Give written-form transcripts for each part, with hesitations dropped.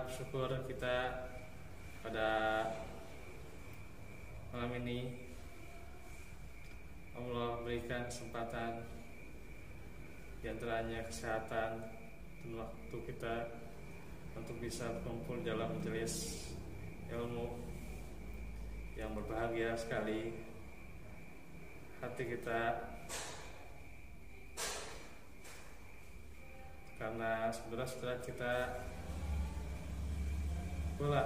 bersyukur kita pada malam ini Allah berikan kesempatan, di antaranya kesehatan dan waktu kita untuk bisa berkumpul dalam majelis ilmu yang berbahagia sekali. Hati kita karena saudara-saudara kita pula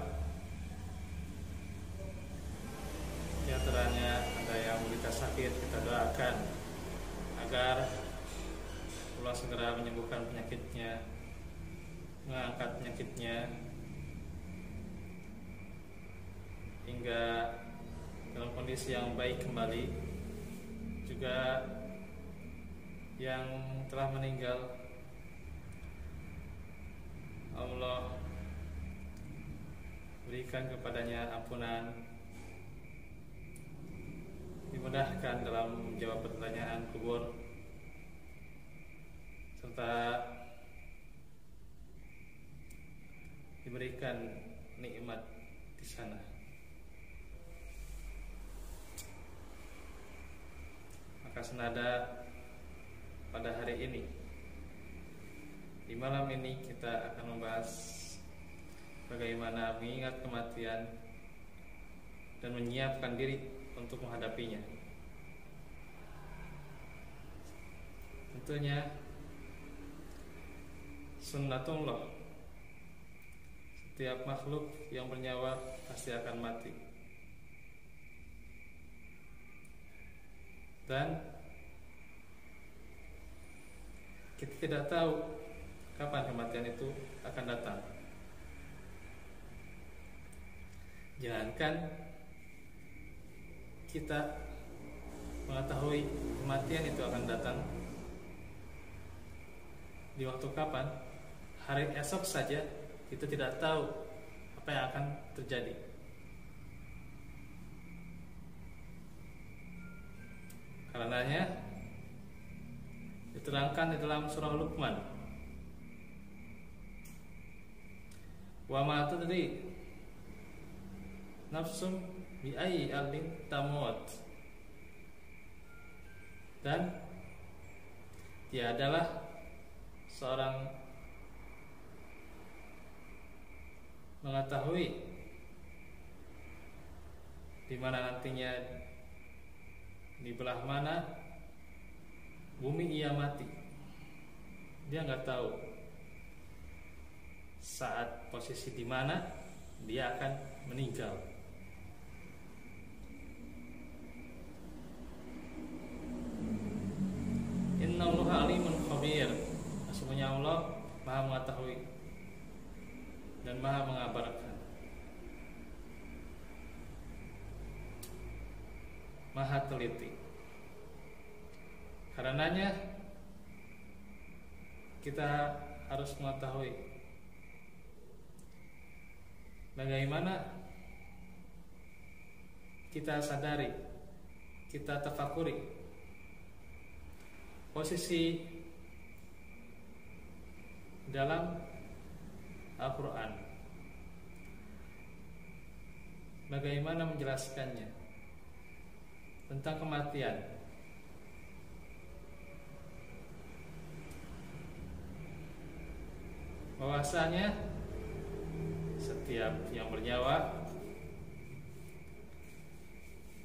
di antaranya ada yang menderita sakit, kita doakan agar Allah segera menyembuhkan penyakitnya, mengangkat penyakitnya hingga dalam kondisi yang baik kembali. Juga yang telah meninggal, Allah berikan kepadanya ampunan, dimudahkan dalam menjawab pertanyaan kubur, serta diberikan nikmat di sana. Maka senada pada hari ini, di malam ini kita akan membahas bagaimana mengingat kematian dan menyiapkan diri untuk menghadapinya. Tentunya sunnatullah, setiap makhluk yang bernyawa pasti akan mati. Dan kita tidak tahu kapan kematian itu akan datang. Jangankan kita mengetahui kematian itu akan datang di waktu kapan, hari esok saja kita tidak tahu apa yang akan terjadi. Karenanya diterangkan di dalam surah Luqman, wa ma tadri nafsum bi ayyi ardin tamut, dan tiadalah seorang mengetahui di mana nantinya, di belah mana bumi ia mati. Dia nggak tahu saat posisi di mana dia akan meninggal. Innallaha alimun khabir. Sesungguhnya Allah Maha mengetahui dan Maha mengabarkan, Maha teliti. Karenanya kita harus mengetahui bagaimana kita sadari, kita tafakuri posisi dalam Al-Quran, bagaimana menjelaskannya tentang kematian. Bahwasanya setiap yang bernyawa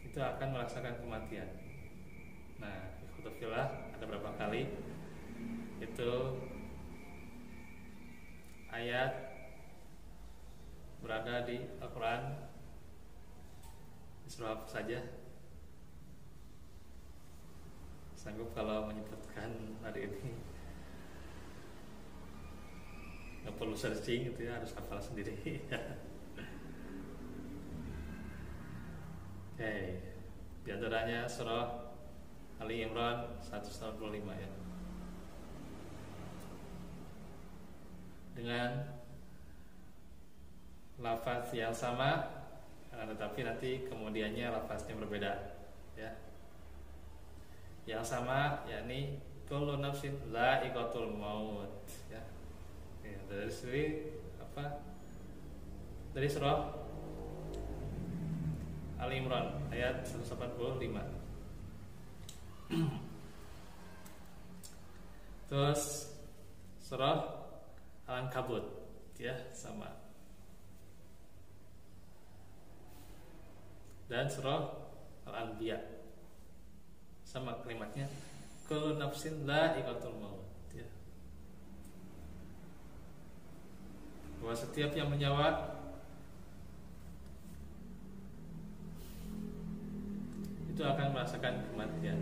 itu akan merasakan kematian. Nah, ikhwatullah, ada berapa kali itu ayat berada di Al-Quran, di surah apa saja? Sanggup kalau menyebutkan hari ini? Nggak perlu searching, itu ya, harus hafal sendiri. Oke, di antaranya surah Ali Imran 195 ya. Dengan lafaz yang sama, tetapi nanti kemudiannya lafaznya berbeda ya. Yang sama yakni kullu nafsin dha'iqatul maut ya. Ya, dari sini apa dari surah Ali Imran ayat 185. Terus surah Al-Ankabut ya sama. Dan surah Al-Anbiya sama kalimatnya, kullu nafsin dha'iqatul maut ya. Bahwa setiap yang bernyawa itu akan merasakan kematian.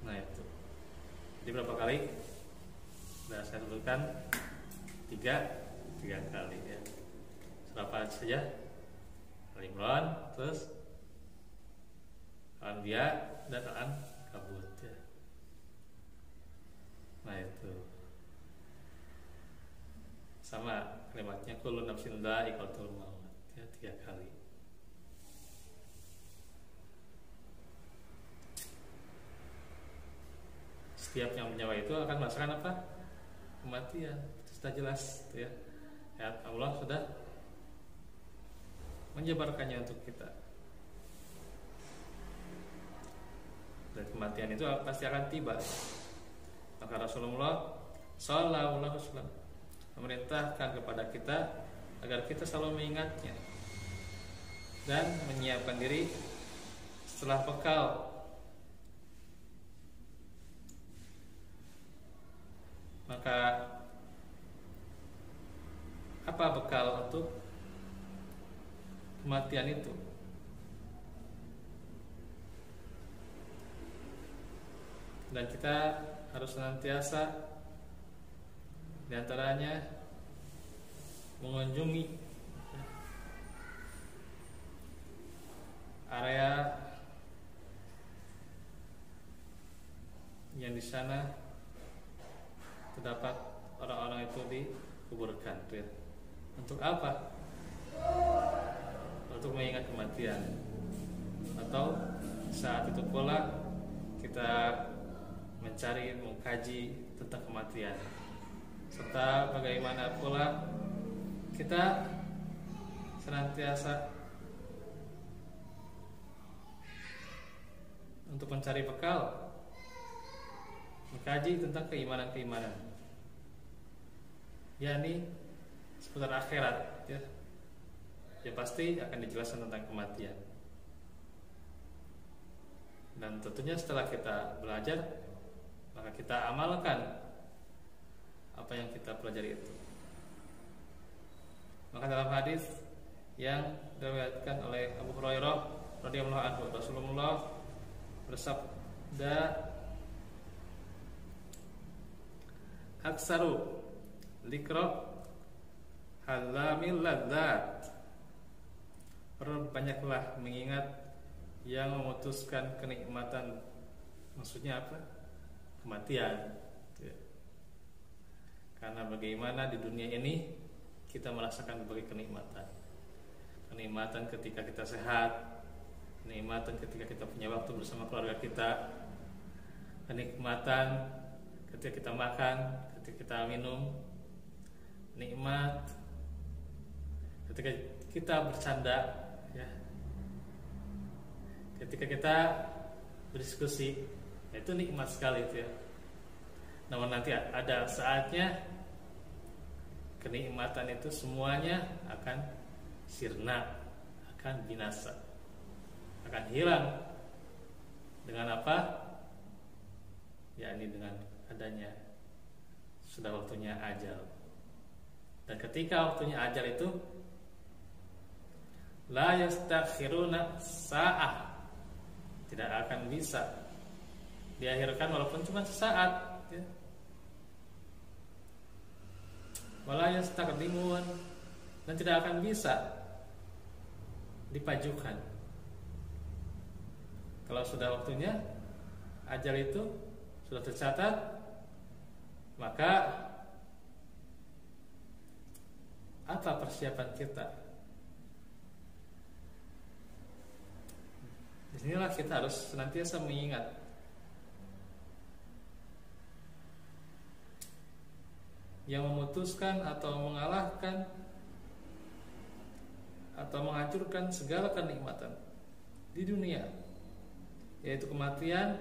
Nah itu. Jadi berapa kali? Sudah saya sebutkan tiga kali ya. Surah apa saja? Al-Imran, terus Al-Anbiya dan Al-Ankabut ya. Nah itu. Sama kalimatnya kullu nafsin dha'iqatul maut ya, 3 kali. Setiap yang bernyawa itu akan merasakan apa? Kematian. Itu sudah jelas ya. Ya Allah sudah menjabarkannya untuk kita. Dan kematian itu pasti akan tiba. Maka Rasulullah Sallallahu Alaihi Wasallam memerintahkan kepada kita agar kita selalu mengingatnya dan menyiapkan diri setelah bekal. Maka apa bekal untuk kematian itu? Dan kita harus senantiasa diantaranya mengunjungi area yang di sana terdapat orang-orang itu dikuburkan ya. Untuk apa? Untuk mengingat kematian. Atau saat itu pula kita mencari, mengkaji tentang kematian, serta bagaimana pula kita senantiasa untuk mencari bekal, mengkaji tentang keimanan-keimanan, yakni seputar akhirat ya. Ya pasti akan dijelaskan tentang kematian. Dan tentunya setelah kita belajar, maka kita amalkan apa yang kita pelajari itu. Maka dalam hadis yang diriwayatkan oleh Abu Hurairah radhiyallahu anhu, Rasulullah bersabda, aksaru likra halamil ladzat, perbanyaklah mengingat yang memutuskan kenikmatan. Maksudnya apa? Kematian ya. Karena bagaimana di dunia ini kita merasakan berbagai kenikmatan. Kenikmatan ketika kita sehat, kenikmatan ketika kita punya waktu bersama keluarga kita, kenikmatan ketika kita makan, ketika kita minum, nikmat ketika kita bercanda ya, ketika kita berdiskusi, itu nikmat sekali itu ya. Namun nanti ada saatnya kenikmatan itu semuanya akan sirna, akan binasa, akan hilang. Dengan apa? Yakni dengan adanya sudah waktunya ajal. Dan ketika waktunya ajal itu, la yastakhiruna sa'ah, tidak akan bisa diakhirkan walaupun cuma sesaat ya. Wala yastaqdimun, dan tidak akan bisa dipajukan. Kalau sudah waktunya ajal itu sudah tercatat, maka apa persiapan kita? Disinilah kita harus senantiasa mengingat yang memutuskan atau mengalahkan atau menghancurkan segala kenikmatan di dunia, yaitu kematian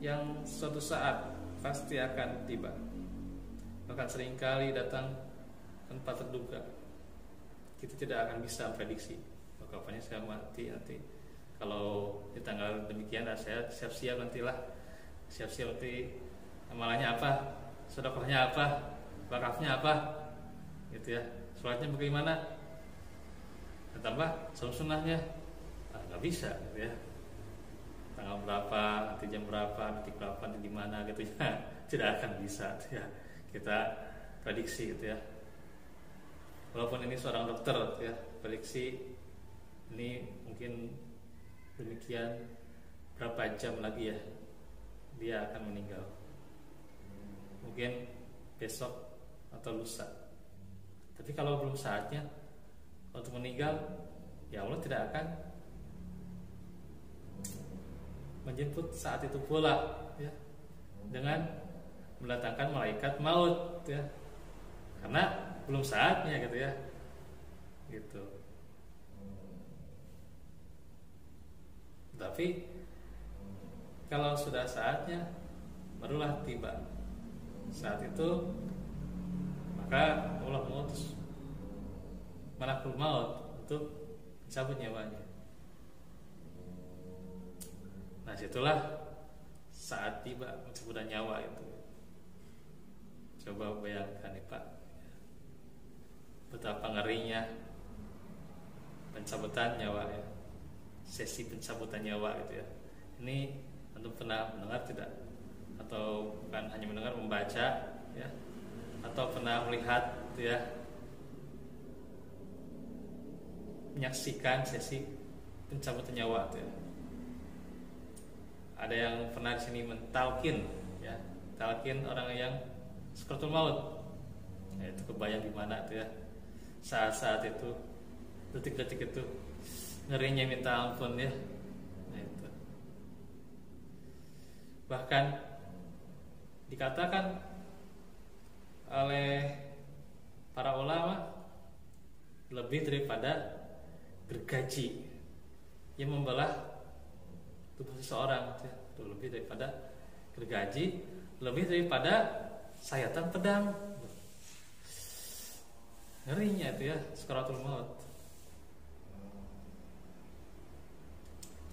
yang suatu saat pasti akan tiba, bahkan seringkali datang tanpa terduga. Kita tidak akan bisa prediksi kapannya saya mati nanti. Kalau di tanggal demikian, saya siap-siap nantilah, siap-siap nanti amalannya apa, sedekahnya apa, wakafnya apa, gitu ya, sholatnya bagaimana, tambah sunnahnya, nggak bisa, gitu ya. Tanggal berapa, nanti jam berapa, detik berapa, nanti di mana, gitu ya, tidak akan bisa, gitu ya, kita prediksi, gitu ya. Walaupun ini seorang dokter, gitu ya, prediksi ini mungkin demikian berapa jam lagi ya dia akan meninggal, mungkin besok atau lusa. Tapi kalau belum saatnya untuk meninggal, ya Allah tidak akan menjemput saat itu pula, ya, dengan mendatangkan malaikat maut, ya, karena belum saatnya, gitu ya, gitu. Tapi kalau sudah saatnya, barulah tiba saat itu, maka Allah mengutus malakul maut untuk mencabut nyawanya. Nah, situlah saat tiba pencabutan nyawa itu. Coba bayangkan nih Pak, betapa ngerinya pencabutan nyawa ya, sesi pencabutan nyawa gitu ya. Ini Anda pernah mendengar tidak? Atau bukan hanya mendengar, membaca ya, atau pernah melihat gitu ya, menyaksikan sesi pencabutan nyawa gitu ya. Ada yang pernah di sini mentalkin ya, talkin orang yang sekaratul maut. Ya, itu kebayang di mana tuh ya, saat-saat itu, detik-detik itu, ngerinya minta ampun ya. Nah, itu. Bahkan dikatakan oleh para ulama, lebih daripada gergaji yang membelah tubuh seseorang, ya. Lebih daripada gergaji, lebih daripada sayatan pedang. Ngerinya itu ya, sakaratul maut.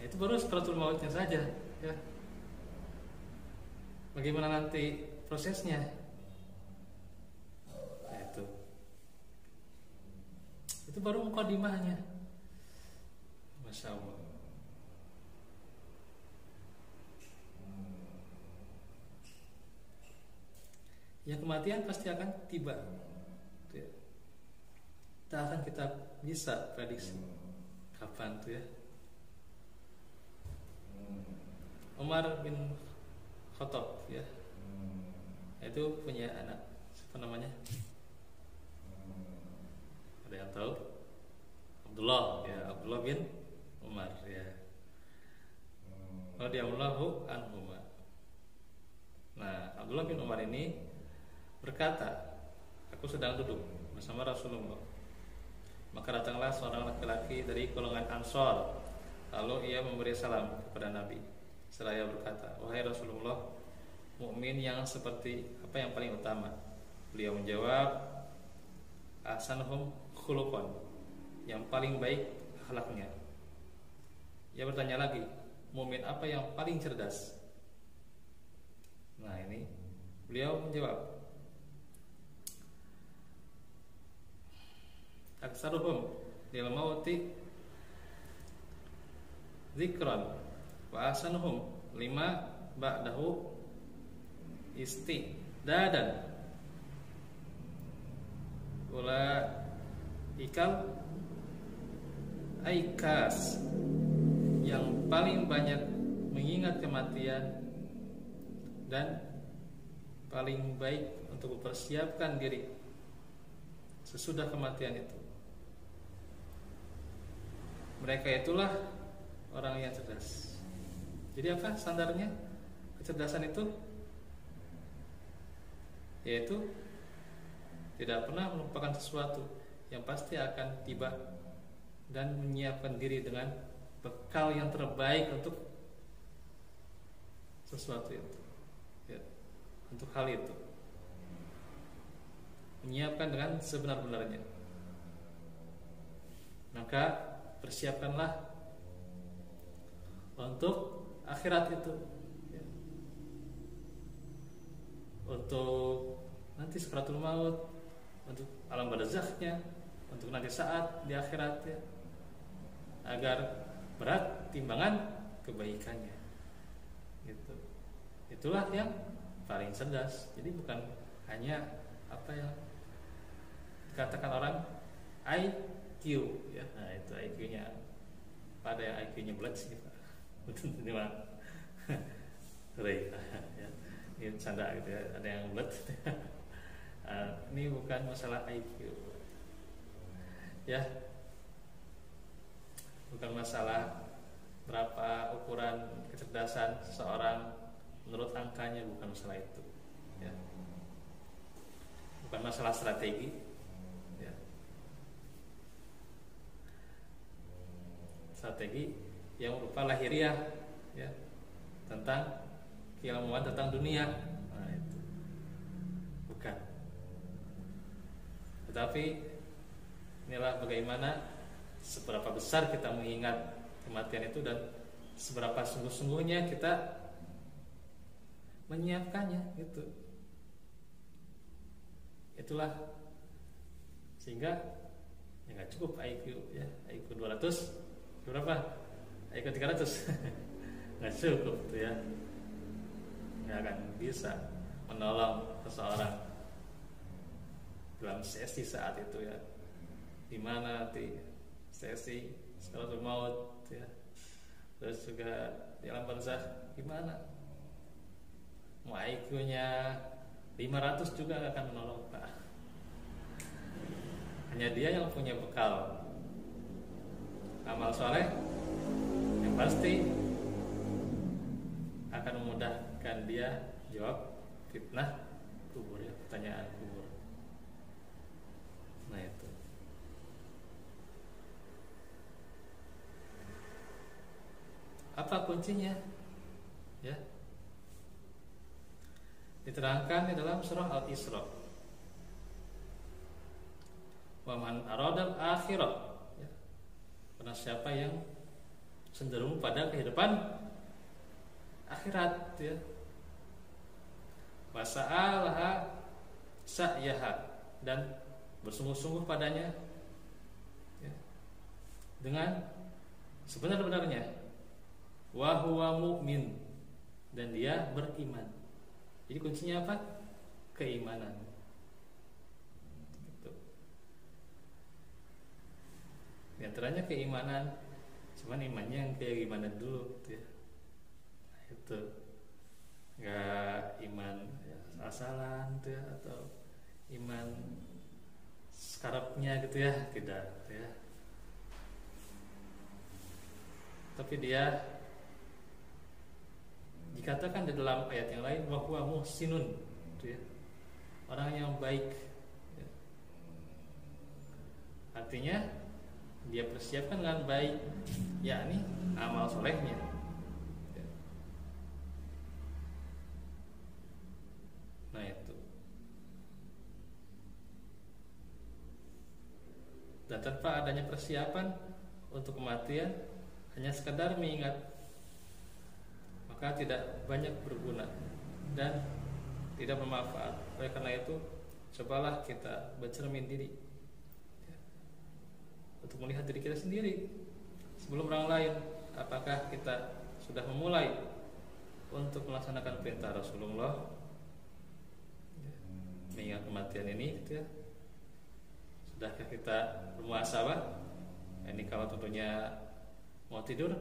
Ya, itu baru sakaratul mautnya saja ya. Bagaimana nanti prosesnya? Nah, itu baru mukadimahnya. Masya Allah. Ya, kematian pasti akan tiba. Tak akan kita bisa prediksi kapan tuh ya. Umar bin Khattab ya, itu punya anak, siapa namanya? Ada yang tahu? Abdullah ya, Abdullah bin Umar ya. Radhiyallahu anhuma. Nah, Abdullah bin Umar ini berkata, aku sedang duduk bersama Rasulullah. Maka datanglah seorang laki-laki dari golongan Ansor. Lalu ia memberi salam kepada Nabi. Seraya berkata, wahai Rasulullah, mukmin yang seperti apa yang paling utama? Beliau menjawab, ahsanuhum khuluqan, yang paling baik akhlaknya. Ia bertanya lagi, mukmin apa yang paling cerdas? Nah, ini beliau menjawab, aksaruhum lil mauti dzikran wa ahsanuhum lima ba'dahu istidadan. Ulaikal aikas, yang paling banyak mengingat kematian dan paling baik untuk mempersiapkan diri sesudah kematian itu. Mereka itulah orang yang cerdas. Jadi apa standarnya kecerdasan itu? Yaitu tidak pernah melupakan sesuatu, yang pasti akan tiba dan menyiapkan diri dengan bekal yang terbaik untuk sesuatu itu, ya, untuk hal itu, menyiapkan dengan sebenar-benarnya. Maka persiapkanlah untuk akhirat itu, ya. Untuk nanti sakaratul maut, untuk alam barzakhnya, untuk nanti saat di akhirat, ya, agar berat timbangan kebaikannya, gitu. Itulah yang paling cerdas. Jadi bukan hanya apa yang dikatakan orang IQ, ya. Nah itu IQ-nya. Pada yang IQ-nya bulat sih, Pak. Betul ini mah. Ya. Ini canda gitu ya. Ada yang bulat. Ini bukan masalah IQ, ya. Bukan masalah berapa ukuran kecerdasan seseorang menurut angkanya, bukan masalah itu, ya. Bukan masalah strategi, ya. Strategi yang berupa lahiriah, ya, tentang keilmuan tentang dunia. Nah, itu bukan. Tetapi inilah bagaimana seberapa besar kita mengingat kematian itu dan seberapa sungguh-sungguhnya kita menyiapkannya, gitu. Itulah sehingga ya nggak cukup IQ, ya, IQ 200 berapa? IQ 300 nggak cukup tuh, ya, nggak akan bisa menolong seseorang dalam sesi saat itu, ya, di mana nanti sesi sakaratul maut, ya, terus juga di alam barzakh gimana, mau IQ-nya 500 juga gak akan menolong, Pak. Hanya dia yang punya bekal amal soleh yang pasti akan memudahkan dia jawab fitnah kubur, ya, pertanyaan kubur. Nah itu. Apa kuncinya? Ya, diterangkan di dalam surah Al-Isra. Wa man aradal akhirah, ya. Karena siapa yang cenderung pada kehidupan akhirat, ya, wa sa'alaha sa'yaha, dan bersungguh-sungguh padanya, ya, dengan sebenar-benarnya, wa huwa mu'min, dan dia beriman. Jadi kuncinya apa? Keimanan. Gitu. Di antaranya keimanan, cuman imannya yang kayak gimana dulu, gitu, ya. Nah, itu nggak iman, ya, asal-asalan, gitu, ya, atau iman sekarapnya, gitu, ya, tidak, gitu, ya. Tapi dia dikatakan di dalam ayat yang lain bahwa muhsinun, gitu, ya, orang yang baik, ya. Artinya dia persiapkan dengan baik, yakni amal solehnya, ya. Nah itu. Dan tanpa adanya persiapan untuk kematian, hanya sekadar mengingat, maka tidak banyak berguna dan tidak bermanfaat. Oleh karena itu, cobalah kita bercermin diri, ya, untuk melihat diri kita sendiri sebelum orang lain. Apakah kita sudah memulai untuk melaksanakan perintah Rasulullah, ya, mengingat kematian ini, gitu, ya. Sudahkah kita bermuhasabah? Ini kalau tentunya mau tidur,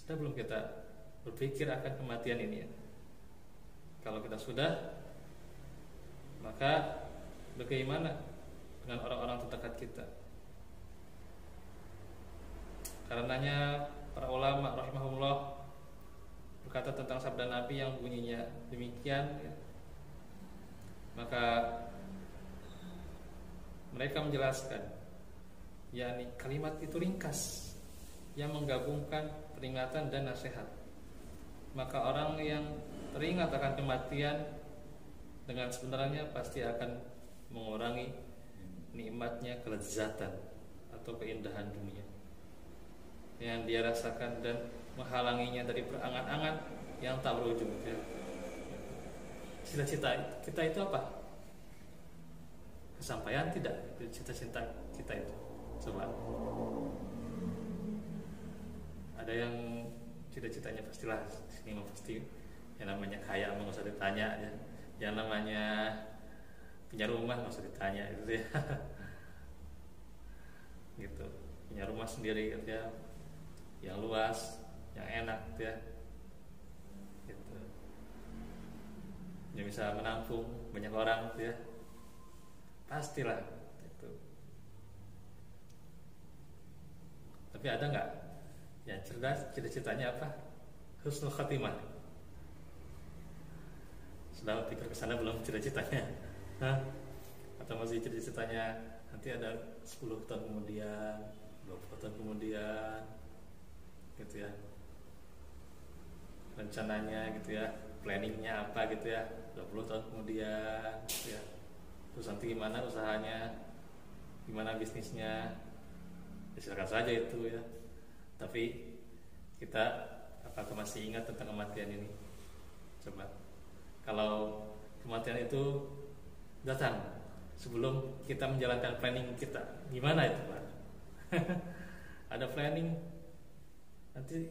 sudah belum kita berpikir akan kematian ini, ya? Kalau kita sudah, maka bagaimana dengan orang-orang terdekat kita? Karenanya para ulama rahimahullah berkata tentang sabda Nabi yang bunyinya demikian, ya. Maka mereka menjelaskan, yakni kalimat itu ringkas yang menggabungkan peringatan dan nasihat. Maka orang yang teringat akan kematian dengan sebenarnya pasti akan mengurangi nikmatnya kelezatan atau keindahan dunia yang dia rasakan dan menghalanginya dari berangan-angan yang tak berujung. Cita-cita kita itu apa? Kesampaian tidak? Cita-cita kita itu coba. Ada yang cita-citanya pastilah sini pasti yang namanya kaya nggak usah ditanya ya. Yang namanya punya rumah nggak usah ditanya gitu ya. Gitu, punya rumah sendiri gitu ya, yang luas, yang enak gitu ya, gitu. Yang bisa menampung banyak orang gitu ya, pastilah gitu. Tapi ada nggak yang cerdas cita-citanya apa? Husnul khatimah. Sudah pikir kesana belum cita-citanya? Hah? Atau masih cita-citanya nanti ada 10 tahun kemudian, 20 tahun kemudian gitu ya, rencananya gitu ya, planningnya apa gitu ya, 20 tahun kemudian gitu ya. Terus nanti gimana usahanya, gimana bisnisnya, ya silakan saja itu ya. Tapi kita apakah masih ingat tentang kematian ini? Coba, kalau kematian itu datang sebelum kita menjalankan planning kita, gimana itu Pak? Ada planning, nanti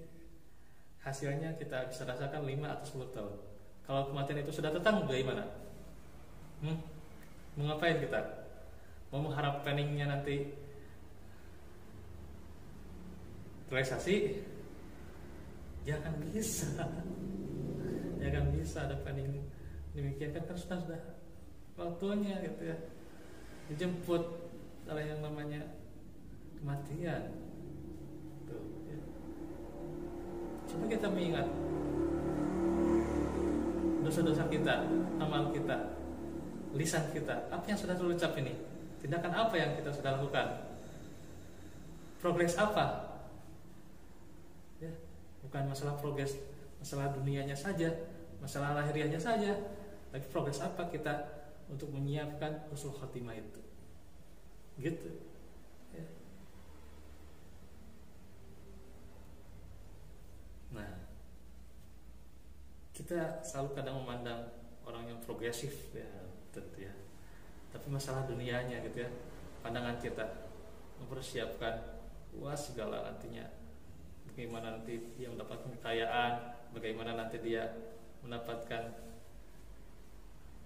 hasilnya kita bisa rasakan 5 atau 10 tahun. Kalau kematian itu sudah datang, bagaimana? Mau ngapain kita? Mau mengharap planningnya nanti realisasi? Jangan bisa. Jangan bisa ada planning demikian kan sudah waktunya gitu ya, dijemput oleh yang namanya kematian. Tuh, ya. Coba kita mengingat dosa-dosa kita, amal kita, lisan kita, apa yang sudah terucap ini, tindakan apa yang kita sudah lakukan, progres apa ya, bukan masalah progres masalah dunianya saja, masalah lahiriahnya saja, tapi progres apa kita untuk menyiapkan husnul khatimah itu, gitu ya. Nah, kita selalu kadang memandang orang yang progresif ya, tentu ya, tapi masalah dunianya gitu ya, pandangan kita mempersiapkan segala nantinya, bagaimana nanti dia mendapatkan kekayaan, bagaimana nanti dia mendapatkan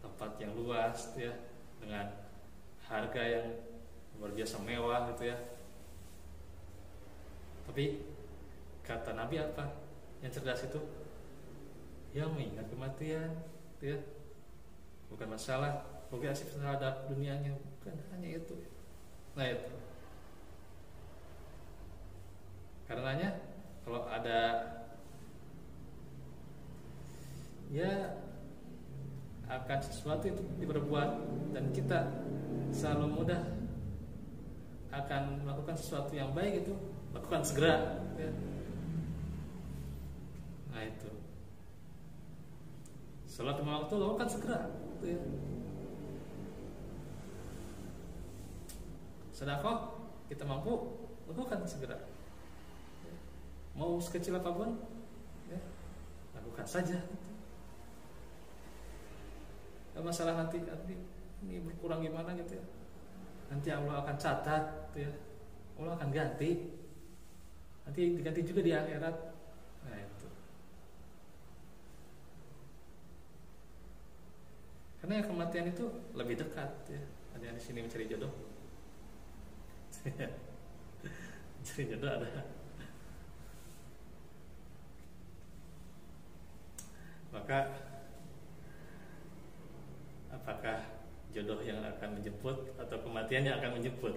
tempat yang luas ya, dengan harga yang luar biasa mewah gitu ya. Tapi kata Nabi apa? Yang cerdas itu yang mengingat kematian gitu ya. Bukan masalah progresif terhadap dunianya, bukan hanya itu. Nah itu. Karenanya kalau ada ya akan sesuatu itu diperbuat dan kita selalu mudah akan melakukan sesuatu yang baik, itu lakukan segera ya. Nah itu, salat lima waktu lakukan segera gitu ya. Sedekah kita mampu lakukan segera ya. Mau sekecil apapun ya, lakukan saja gitu. Masalah nanti ini berkurang gimana gitu ya, nanti Allah akan catat gitu ya, Allah akan ganti, nanti diganti juga di akhirat. Nah itu, karena yang kematian itu lebih dekat ya. Ada yang di sini mencari jodoh mencari jodoh ada, maka apakah jodoh yang akan menjemput atau kematian yang akan menjemput?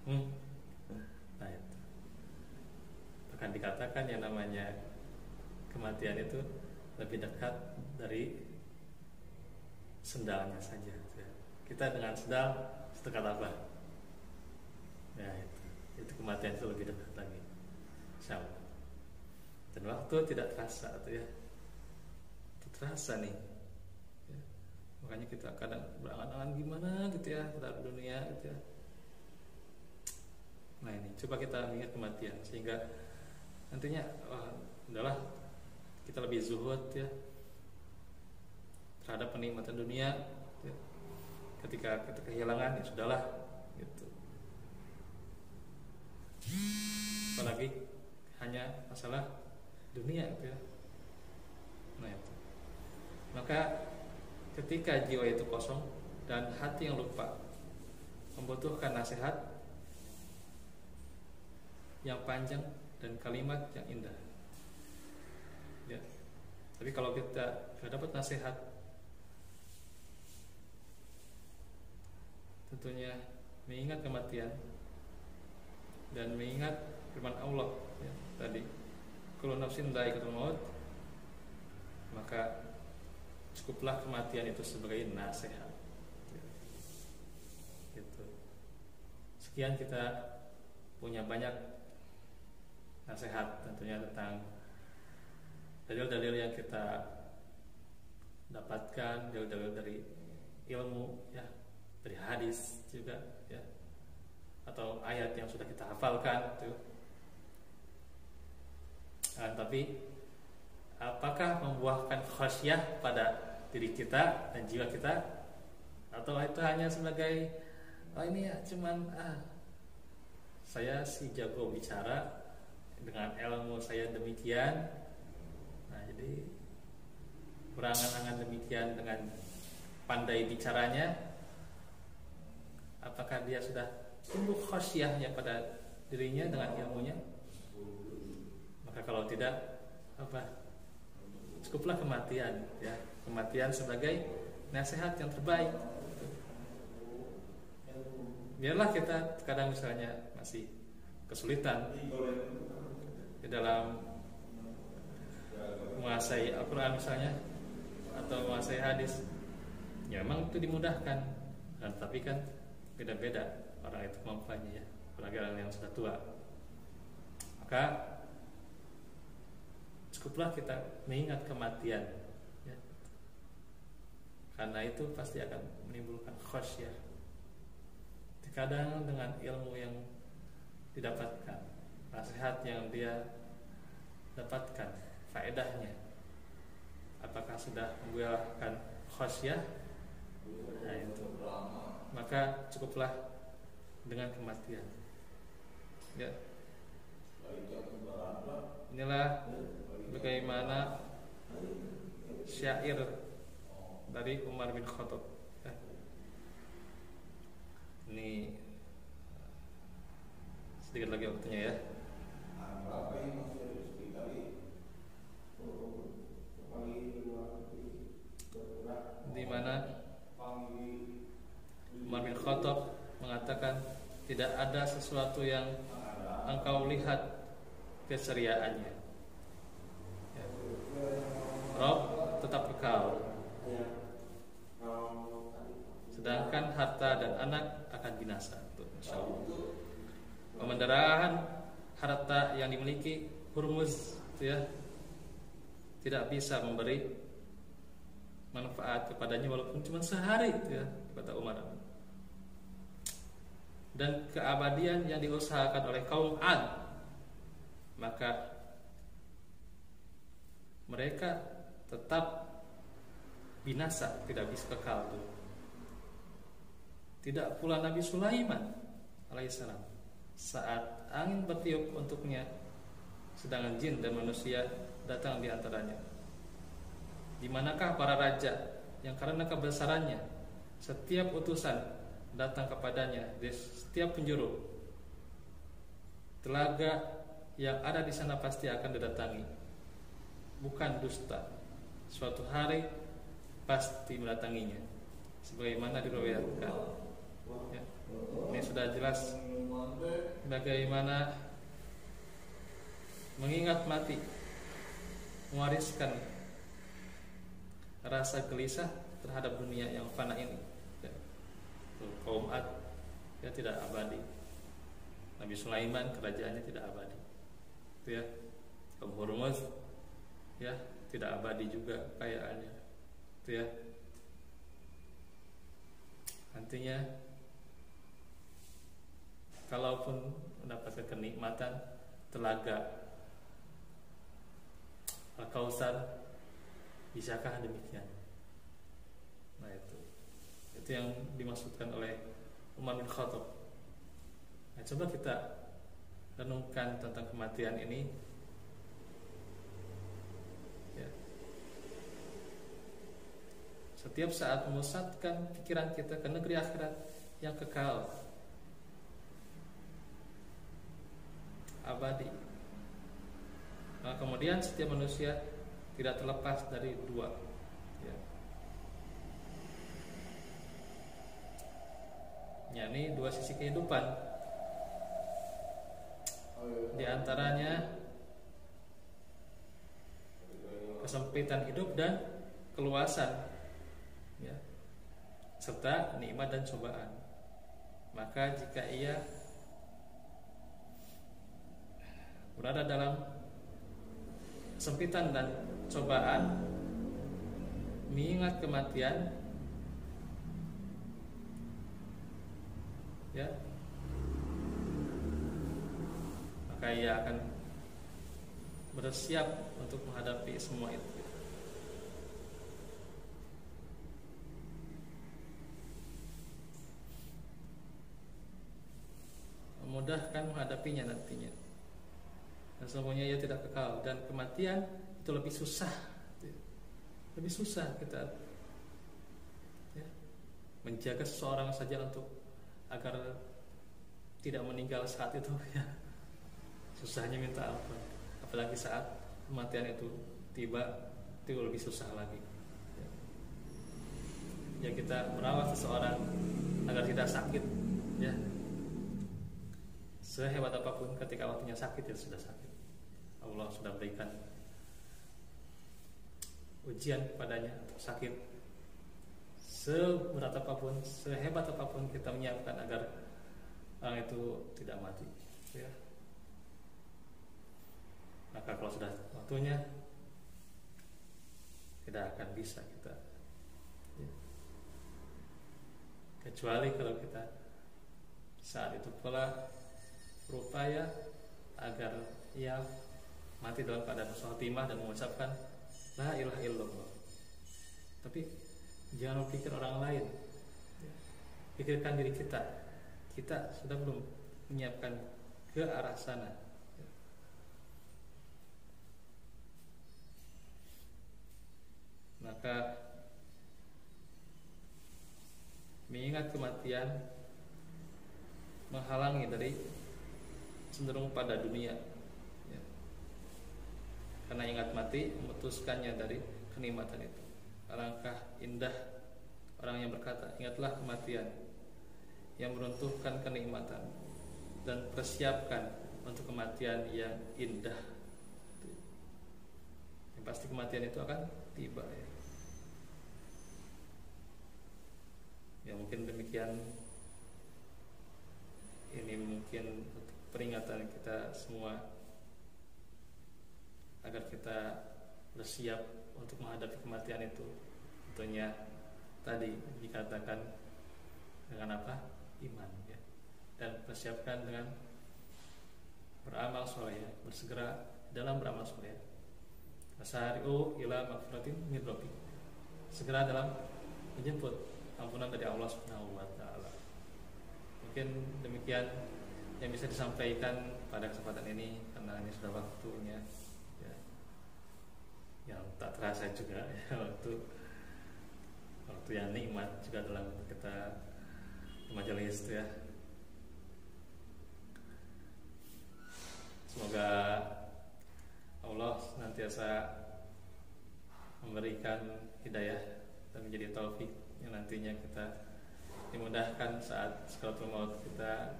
Nah itu, bahkan dikatakan yang namanya kematian itu lebih dekat dari sendalnya saja. Kita dengan sendal dekat apa? Ya itu kematian itu lebih dekat lagi, insyaallah. Dan waktu tidak terasa tuh ya, itu terasa nih. Ya. Makanya kita kadang berangan-angan gimana gitu ya terhadap dunia gitu ya. Nah ini coba kita ingat kematian sehingga nantinya udahlah kita lebih zuhud ya terhadap penikmatan dunia ya. Ketika kita kehilangan ya sudahlah gitu. Apalagi hanya masalah dunia gitu ya. Nah itu. Maka ketika jiwa itu kosong dan hati yang lupa membutuhkan nasihat yang panjang dan kalimat yang indah ya. Tapi kalau kita gak dapat nasihat, tentunya mengingat kematian dan mengingat firman Allah ya, tadi kullu nafsin dha'iqatul maut, maka cukuplah kematian itu sebagai nasihat ya. Gitu. Sekian kita punya banyak nasihat tentunya tentang dalil-dalil yang kita dapatkan, dalil-dalil dari ilmu ya, dari hadis juga ya, atau ayat yang sudah kita hafalkan itu. Tapi apakah membuahkan khasyah pada diri kita dan jiwa kita, atau itu hanya sebagai ini ya cuman saya si jago bicara dengan ilmu saya demikian, nah jadi berangan-angan demikian dengan pandai bicaranya, apakah dia sudah tumbuh khasyahnya pada dirinya dengan ilmunya? Maka kalau tidak, cukuplah kematian ya, kematian sebagai nasihat yang terbaik. Biarlah kita kadang misalnya masih kesulitan di dalam menguasai Al-Quran misalnya, atau menguasai hadis, ya memang itu dimudahkan. Nah, tapi kan beda-beda orang itu kemampuannya ya, apalagi orang yang sudah tua. Maka cukuplah kita mengingat kematian ya. Karena itu pasti akan menimbulkan khasyah. Kadang dengan ilmu yang didapatkan, nasihat yang dia dapatkan, faedahnya, apakah sudah membuahkan khasyah? Nah itu, maka cukuplah dengan kematian ya. Inilah bagaimana syair dari Umar bin Khattab ya. Ini sedikit lagi waktunya ya. Di mana Umar bin Khattab mengatakan, tidak ada sesuatu yang engkau lihat keseriaannya ya. Rob tetap kekal, sedangkan harta dan anak akan binasa. Insyaallah. Pemendarahan harta yang dimiliki Hurmuz ya, tidak bisa memberi manfaat kepadanya walaupun cuma sehari ya, kata Umar. Dan keabadian yang diusahakan oleh kaum Ad, maka mereka tetap binasa, tidak bisa kekal. Tidak pula Nabi Sulaiman alaihissalam, saat angin bertiup untuknya, sedangkan jin dan manusia datang di antaranya. Di manakah para raja yang karena kebesarannya setiap utusan datang kepadanya di setiap penjuru? Telaga yang ada di sana pasti akan didatangi, bukan dusta. Suatu hari pasti mendatanginya, sebagaimana diriwayatkan. Ya. Ini sudah jelas bagaimana mengingat mati mewariskan rasa gelisah terhadap dunia yang fana ini ya. Kaum Ad dia tidak abadi. Nabi Sulaiman kerajaannya tidak abadi, itu ya. Kaum Hormuz ya tidak abadi juga kayaannya, itu ya. Artinya kalaupun mendapatkan kenikmatan telaga Al-Kautsar, bisakah demikian? Nah itu yang dimaksudkan oleh Umar bin Khattab. Nah, coba kita renungkan tentang kematian ini ya. Setiap saat memusatkan pikiran kita ke negeri akhirat yang kekal, abadi. Nah, kemudian setiap manusia tidak terlepas dari dua ya. Yakni dua sisi kehidupan. Di antaranya kesempitan hidup dan keluasan ya, serta nikmat dan cobaan. Maka jika ia berada dalam kesempitan dan cobaan, mengingat kematian ya, maka ia akan bersiap untuk menghadapi semua itu. Memudahkan menghadapinya nantinya. Dan semuanya ia tidak kekal, dan kematian itu lebih susah. Lebih susah kita ya, menjaga seseorang saja untuk agar tidak meninggal saat itu ya. Susahnya minta apa? Apalagi saat kematian itu tiba, itu lebih susah lagi. Ya kita merawat seseorang agar tidak sakit ya. Sehebat apapun ketika waktunya sakit, ya sudah sakit. Allah sudah berikan ujian kepadanya untuk sakit. Seberat apapun, sehebat apapun kita menyiapkan agar orang itu tidak mati ya. Maka kalau sudah waktunya, tidak akan bisa kita ya. Kecuali kalau kita saat itu pula berupaya agar ia mati dalam keadaan husnul khotimah dan mengucapkan la ilaha illallah. Tapi jangan pikir orang lain ya. Pikirkan diri kita. Kita sudah belum menyiapkan ke arah sana ya. Maka mengingat kematian menghalangi dari cenderung pada dunia ya. Karena ingat mati memutuskannya dari kenikmatan itu. Alangkah indah orang yang berkata, ingatlah kematian yang meruntuhkan kenikmatan, dan persiapkan untuk kematian yang indah. Yang pasti kematian itu akan tiba ya. Ya mungkin demikian. Ini mungkin peringatan kita semua agar kita bersiap untuk menghadapi kematian itu. Tentunya tadi dikatakan dengan apa? Iman ya. Dan persiapkan dengan beramal soleh ya. Bersegera dalam beramal soleh. Asari'u ila magfiratin min rabbi. Segera dalam menjemput ampunan dari Allah Subhanahu wa taala. Mungkin demikian yang bisa disampaikan pada kesempatan ini, karena ini sudah waktunya ya. Yang tak terasa juga ya, waktu yang nikmat juga dalam kita majelis itu ya. Semoga Allah senantiasa memberikan hidayah dan menjadi taufik yang nantinya kita dimudahkan saat sakaratul maut kita,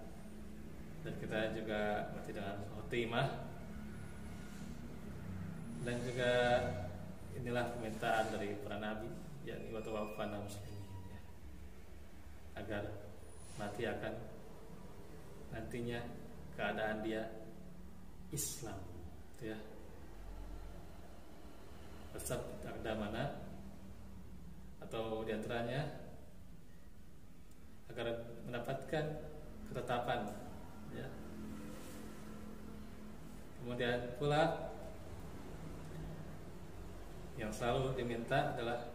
dan kita juga mati dengan khotimah. Dan juga inilah permintaan dari para nabi, yakni wa tawaffana muslimin ya, agar mati akan nantinya keadaan dia Islam, gitu ya. Pasal mana atau diantaranya agar mendapatkan ketetapan, ya. Kemudian pula yang selalu diminta adalah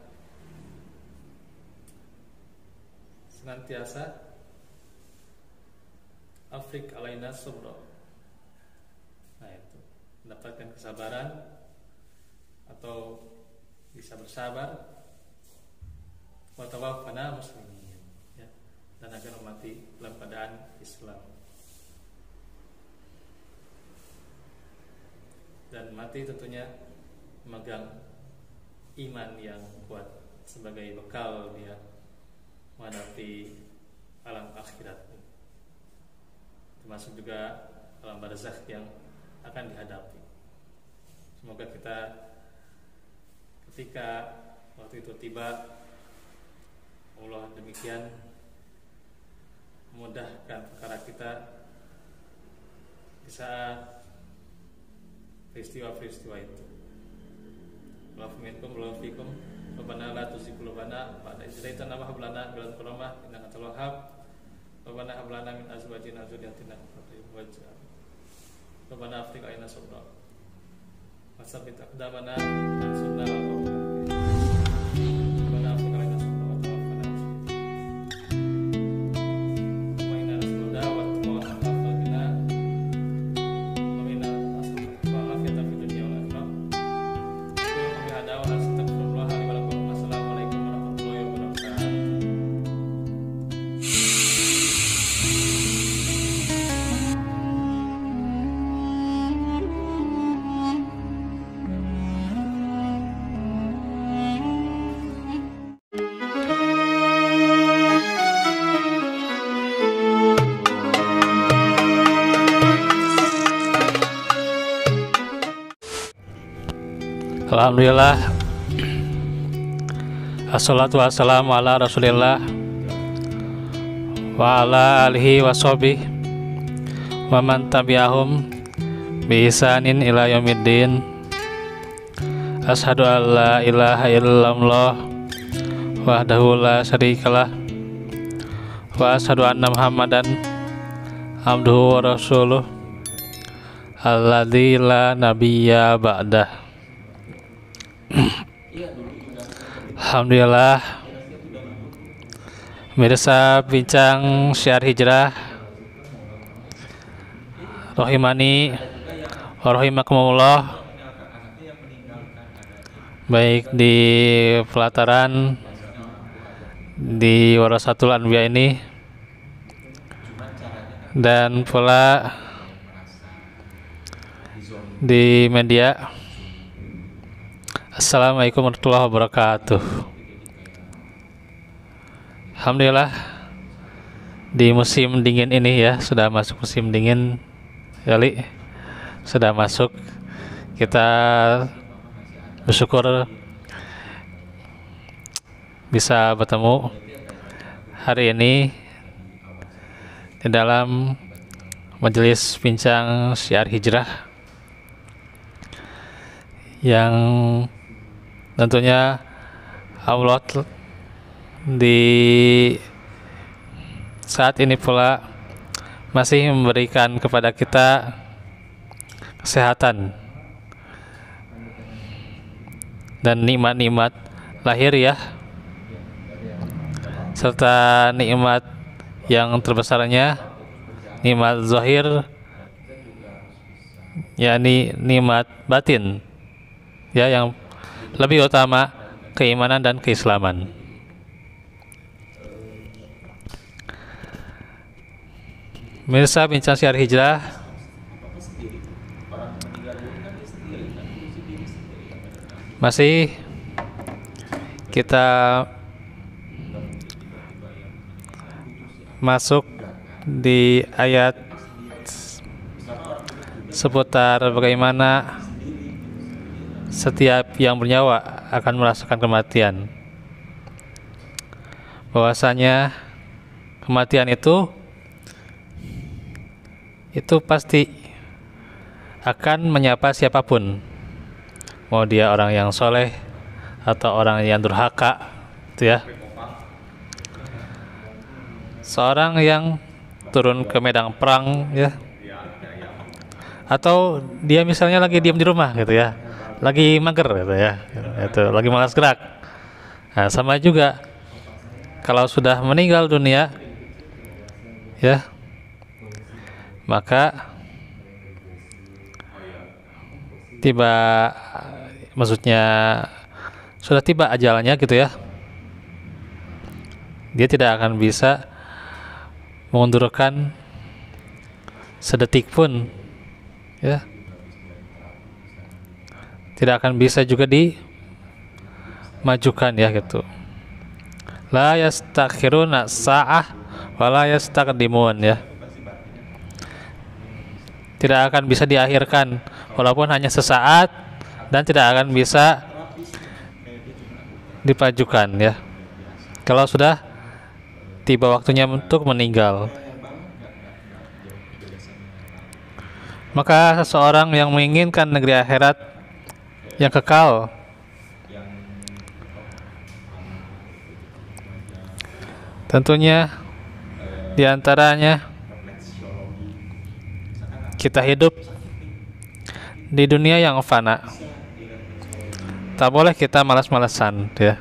senantiasa afrik alaina sabra. Nah, itu mendapatkan kesabaran atau bisa bersabar, wa tawaffana muslimin, ya, dan agar mati dalam keadaan Islam. Dan mati tentunya memegang iman yang kuat sebagai bekal dia menghadapi alam akhirat, termasuk juga alam barzakh yang akan dihadapi. Semoga kita ketika waktu itu tiba, Allah demikian memudahkan perkara kita di saat peristiwa-peristiwa itu. Wa'afiminkum wa'afikum Rabbana la tuzigh qulubana ba'da idh hadaytana wa hab lana min ladunka rahmah innaka antal wahhab. Rabbana hab lana min azwajina wa dhurriyyatina qurrata a'yun. Rabbana afrigh 'alaina sabra wa tsabbit aqdamana wansurna 'alal qawmil kafirin. Rabbana afrigh 'alaina sabra wa tawaffana muslimin. Wa inna nas'aluka wa taqabbal wa inna nas'aluka al-afiyata fid dunya wal akhirah. Assalamualaikum warahmatullahi wabarakatuh. Alhamdulillah, assalatu wassalamu ala rasulillah wa ala alihi wa sahbihi wa man tabi'ahum bi ihsanin ila yaumiddin. Asyhadu an la ilaha illallah wahdahu la syarikalah wa asyhadu anna muhammadan abduhu wa rasuluh alladzi la nabiyya ba'dah. Alhamdulillah, pemirsa bincang syiar hijrah rahimani wa rahimakumullah, baik di pelataran di Warasatul Anbiya ini dan pula di media. Assalamualaikum warahmatullahi wabarakatuh. Alhamdulillah, di musim dingin ini ya, sudah masuk musim dingin kali, sudah masuk. Kita bersyukur bisa bertemu hari ini di dalam majelis bincang syiar hijrah yang tentunya Allah di saat ini pula masih memberikan kepada kita kesehatan dan nikmat-nikmat lahir ya, serta nikmat yang terbesarnya nikmat zahir, yakni nikmat batin ya, yang lebih utama keimanan dan keislaman. Mirsa bincang syiar hijrah, masih kita masuk di ayat seputar bagaimana setiap yang bernyawa akan merasakan kematian. Bahwasanya kematian itu itu pasti akan menyapa siapapun, mau dia orang yang soleh atau orang yang durhaka, gitu ya. Seorang yang turun ke medan perang, ya, atau dia misalnya lagi diam di rumah, gitu ya, lagi mager, gitu ya, itu lagi malas gerak. Nah, sama juga kalau sudah meninggal dunia, ya, maka tiba, maksudnya sudah tiba ajalnya, gitu ya. Dia tidak akan bisa mengundurkan sedetik pun, ya, tidak akan bisa juga dimajukan, ya, gitu. La yastakhiruna sa'ah wa la yastaqdimun, ya, tidak akan bisa diakhirkan walaupun hanya sesaat, dan tidak akan bisa dipajukan, ya, kalau sudah tiba waktunya untuk meninggal. Maka seseorang yang menginginkan negeri akhirat yang kekal, tentunya diantaranya kita hidup di dunia yang fana. Tak boleh kita malas-malasan, ya,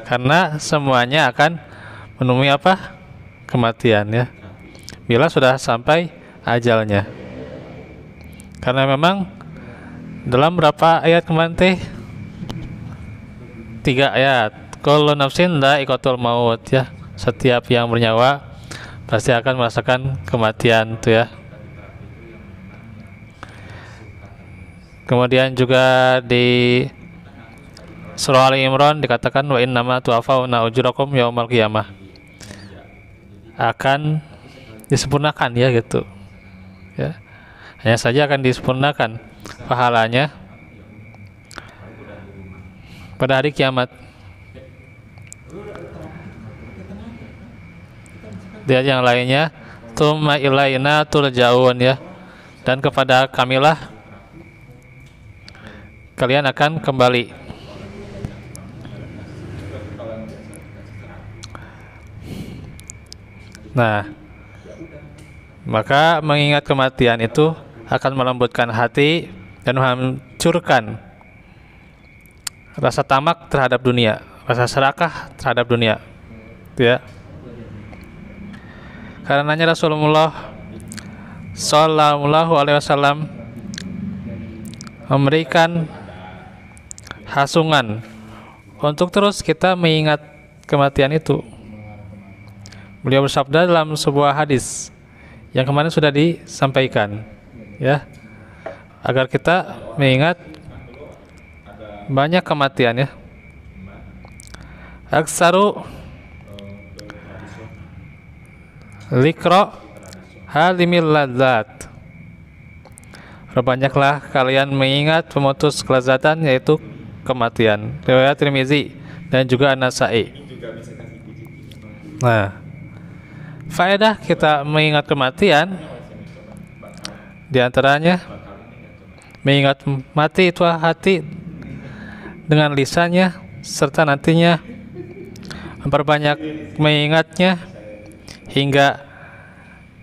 karena semuanya akan menemui apa? Kematian, ya, bila sudah sampai ajalnya. Karena memang dalam berapa ayat kemarin teh? 3 ayat. Kullu nafsin dha'iqatul maut, ya, setiap yang bernyawa pasti akan merasakan kematian, tuh, ya. Kemudian juga di surah Ali Imran dikatakan wa innama tuwaffawna ujurakum yaumal qiyamah, akan disempurnakan, ya, gitu, ya, hanya saja akan disempurnakan pahalanya pada hari kiamat. Di ayat yang lainnya tsumma ilaina turja'un, ya, dan kepada kamilah kalian akan kembali. Nah, maka mengingat kematian itu akan melembutkan hati dan menghancurkan rasa tamak terhadap dunia, rasa serakah terhadap dunia, ya. Karenanya Rasulullah Shallallahu Alaihi Wasallam memberikan hasungan untuk terus kita mengingat kematian itu. Beliau bersabda dalam sebuah hadis yang kemarin sudah disampaikan, ya, agar kita mengingat banyak kematian, ya. Aksaru likro halimil ladzat, perbanyaklah kalian mengingat pemutus kelezatan, yaitu kematian. Riwayat Tirmizi dan juga An-Nasa'i. Nah, faedah kita mengingat kematian diantaranya mengingat mati itu hati dengan lisannya, serta nantinya memperbanyak mengingatnya hingga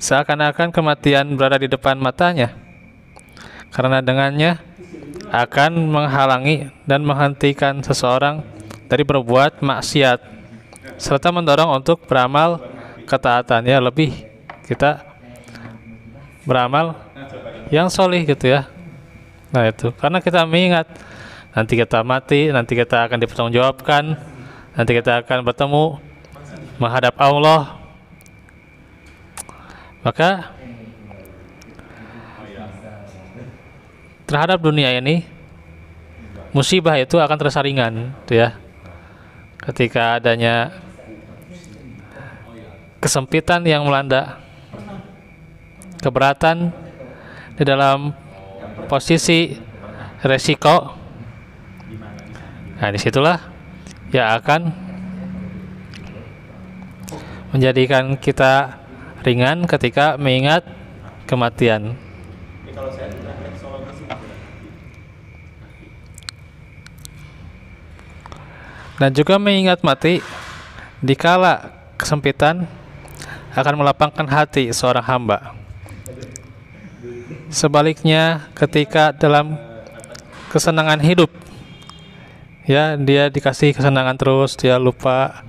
seakan-akan kematian berada di depan matanya, karena dengannya akan menghalangi dan menghentikan seseorang dari berbuat maksiat serta mendorong untuk beramal ketaatannya. Lebih kita beramal yang solih, gitu, ya. Nah, itu karena kita mengingat nanti kita mati, nanti kita akan dipertanggungjawabkan, nanti kita akan bertemu menghadap Allah. Maka terhadap dunia ini musibah itu akan terasa ringan, gitu, ya. Ketika adanya kesempitan yang melanda, keberatan di dalam posisi resiko, nah, disitulah yang akan menjadikan kita ringan ketika mengingat kematian. Kalau saya tidak refleksologi sih. Dan juga mengingat mati dikala kesempitan akan melapangkan hati seorang hamba. Sebaliknya ketika dalam kesenangan hidup, ya, dia dikasih kesenangan terus, dia lupa,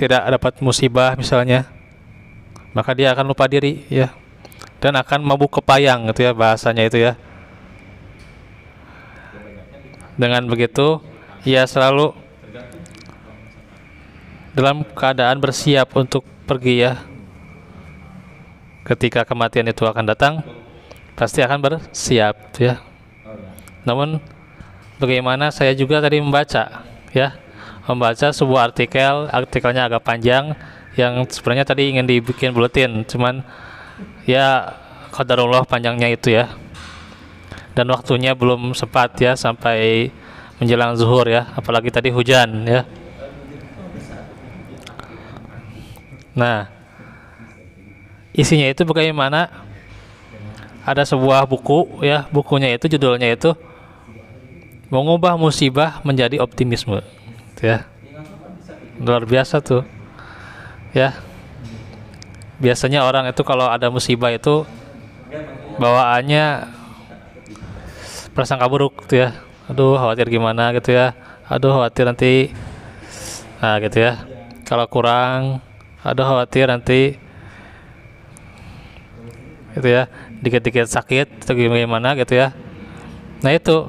tidak dapat musibah misalnya, maka dia akan lupa diri, ya, dan akan mabuk kepayang, gitu ya bahasanya itu, ya. Dengan begitu ia selalu dalam keadaan bersiap untuk pergi, ya. Ketika kematian itu akan datang, pasti akan bersiap, ya. Namun bagaimana saya juga tadi membaca, ya, membaca sebuah artikelnya agak panjang, yang sebenarnya tadi ingin dibikin buletin, cuman ya qadarullah panjangnya itu, ya, dan waktunya belum sempat, ya, sampai menjelang zuhur, ya, apalagi tadi hujan, ya. Nah, isinya itu bagaimana, ada sebuah buku, ya, bukunya itu judulnya itu mengubah musibah menjadi optimisme, ya, luar biasa tuh, ya. Biasanya orang itu kalau ada musibah itu bawaannya prasangka buruk, gitu ya, aduh khawatir gimana, gitu ya, aduh khawatir nanti, nah, gitu ya, kalau kurang, aduh khawatir nanti, gitu ya, dikit-dikit sakit atau gimana, gitu ya. Nah, itu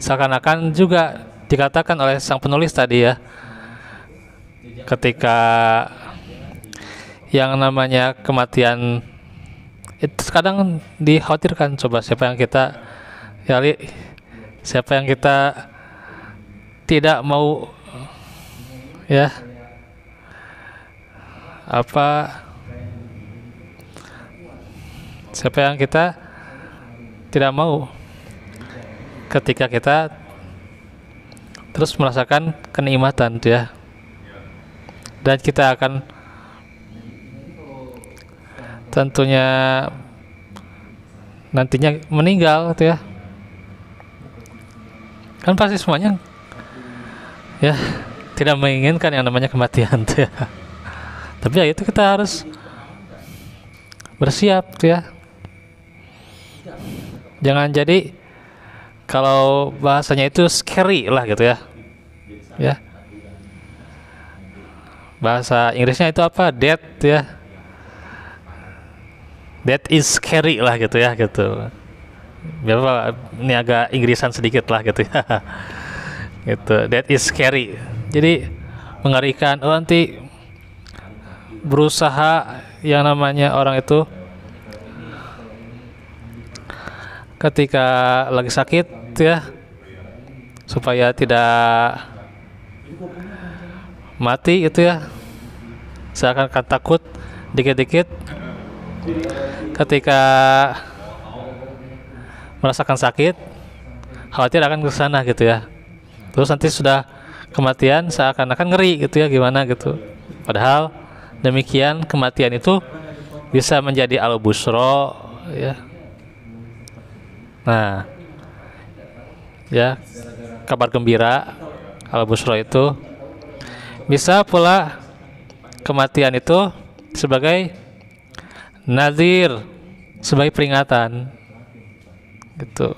seakan-akan juga dikatakan oleh sang penulis tadi, ya, ketika yang namanya kematian itu kadang dikhawatirkan. Coba siapa yang kita, ya, siapa yang kita tidak mau, ya, siapa yang kita tidak mau ketika kita terus merasakan kenikmatan, tuh, ya, dan kita akan tentunya nantinya meninggal, tuh, ya, kan pasti semuanya, ya, tidak menginginkan yang namanya kematian, tuh, ya. Tapi ya itu kita harus bersiap, tuh, ya. Jangan jadi, kalau bahasanya itu scary lah, gitu ya, ya. Bahasa Inggrisnya itu apa? Death, ya. Death is scary lah, gitu ya, gitu. Biar ini agak Inggrisan sedikit lah, gitu ya. Gitu. Death is scary. Jadi mengerikan. Oh, nanti berusaha yang namanya orang itu ketika lagi sakit, ya, supaya tidak mati, gitu ya, seakan-akan takut dikit-dikit ketika merasakan sakit, khawatir akan ke sana, gitu ya. Terus nanti sudah kematian seakan-akan ngeri, gitu ya, gimana gitu. Padahal demikian kematian itu bisa menjadi al-busro, ya. Nah, ya, kabar gembira, al-busro itu. Bisa pula kematian itu sebagai nazir, sebagai peringatan, gitu.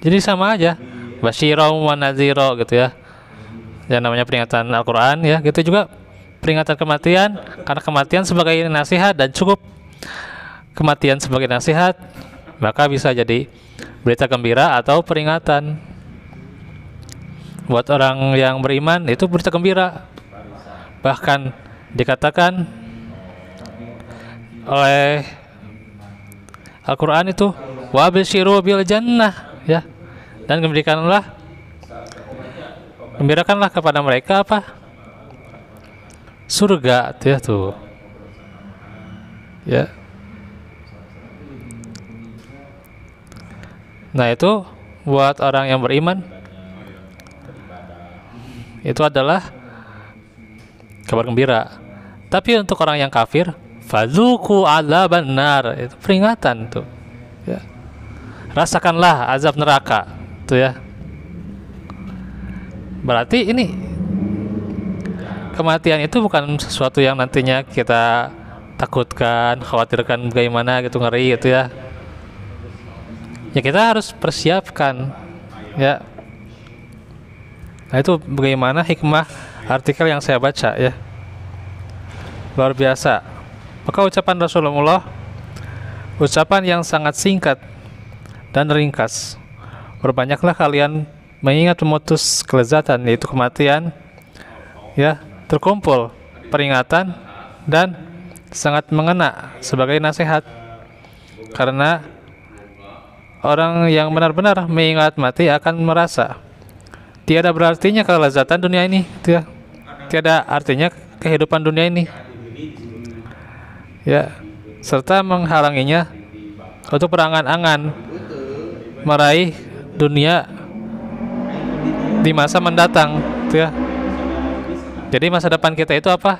Jadi sama aja, basyiro wa naziro, gitu ya. Yang namanya peringatan Al-Quran, ya, gitu juga peringatan kematian, karena kematian sebagai nasihat, dan cukup kematian sebagai nasihat, maka bisa jadi berita gembira atau peringatan. Buat orang yang beriman itu berita gembira. Bahkan dikatakan oleh Al-Quran itu wa basyiru bil jannah, ya, dan gembirakanlah kepada mereka apa? Surga, tuh, ya, tuh, ya. Nah, itu buat orang yang beriman itu adalah kabar gembira. Tapi untuk orang yang kafir, Fadzuku adzaban nar, itu peringatan tuh. Ya. Rasakanlah azab neraka, tuh ya. Berarti ini kematian itu bukan sesuatu yang nantinya kita takutkan, khawatirkan bagaimana gitu, ngeri gitu ya. Ya kita harus persiapkan ya. Nah itu bagaimana hikmah artikel yang saya baca ya. Luar biasa. Maka ucapan Rasulullah, ucapan yang sangat singkat dan ringkas. Berbanyaklah kalian mengingat memutus kelezatan, yaitu kematian ya, terkumpul peringatan dan sangat mengena sebagai nasihat. Karena orang yang benar-benar mengingat mati akan merasa tiada berartinya kelezatan dunia ini, tiada artinya kehidupan dunia ini, ya, serta menghalanginya untuk berangan-angan meraih dunia di masa mendatang, ya. Jadi masa depan kita itu apa?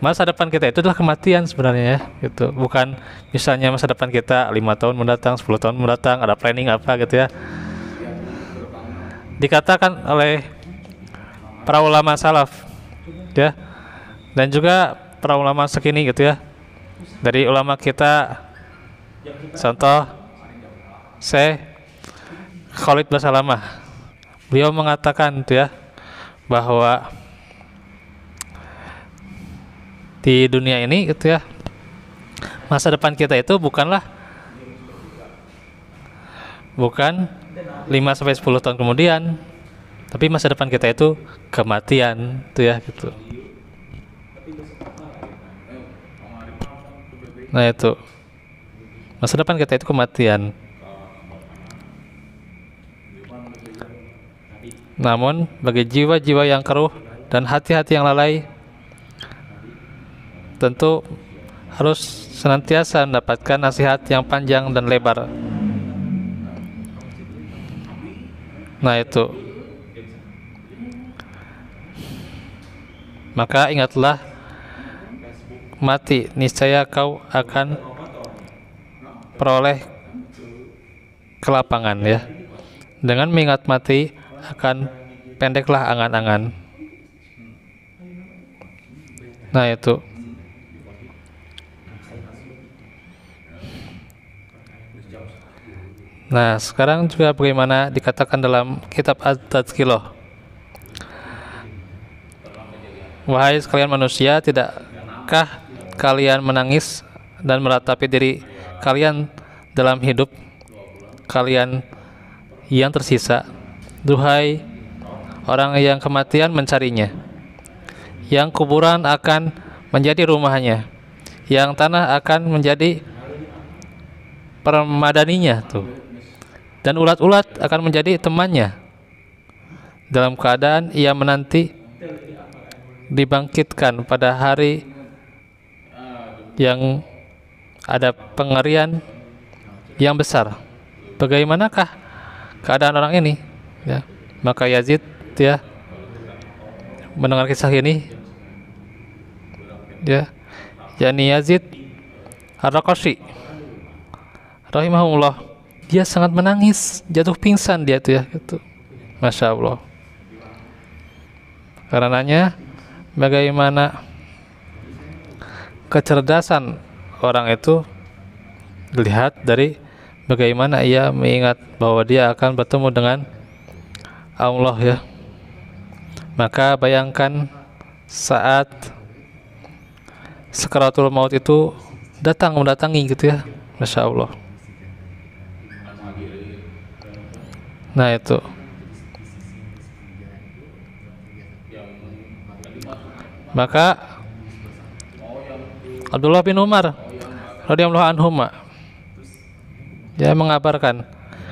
Masa depan kita itu adalah kematian sebenarnya ya, gitu. Bukan misalnya masa depan kita 5 tahun mendatang, 10 tahun mendatang, ada planning apa gitu ya. Dikatakan oleh para ulama salaf ya, dan juga para ulama sekini gitu ya. Dari ulama kita, contoh Syekh Khalid Basalamah, beliau mengatakan gitu ya, bahwa di dunia ini gitu ya, masa depan kita itu bukan 5-10 tahun kemudian, tapi masa depan kita itu kematian tuh ya gitu. Nah itu masa depan kita itu kematian. Namun bagi jiwa-jiwa yang keruh dan hati-hati yang lalai, tentu harus senantiasa mendapatkan nasihat yang panjang dan lebar. Nah itu, maka ingatlah mati, niscaya kau akan peroleh kelapangan ya. Dengan mengingat mati akan pendeklah angan-angan. Nah itu. Nah sekarang juga bagaimana dikatakan dalam kitab At-Tadhkirah, wahai sekalian manusia, tidakkah kalian menangis dan meratapi diri kalian dalam hidup kalian yang tersisa? Duhai orang yang kematian mencarinya, yang kuburan akan menjadi rumahnya, yang tanah akan menjadi permadaninya tuh, dan ulat-ulat akan menjadi temannya, dalam keadaan ia menanti dibangkitkan pada hari yang ada pengerian yang besar. Bagaimanakah keadaan orang ini ya? Maka Yazid ya mendengar kisah ini ya, yakni Yazid Ar-Raqashi rahimahullah, dia sangat menangis, jatuh pingsan dia tuh ya gitu. Masya Allah. Karenanya bagaimana kecerdasan orang itu dilihat dari bagaimana ia mengingat bahwa dia akan bertemu dengan Allah ya. Maka bayangkan saat sakaratul maut itu mendatangi gitu ya. Masya Allah. Nah itu, maka Abdullah bin Umar radhiyallahu anhuma dia mengabarkan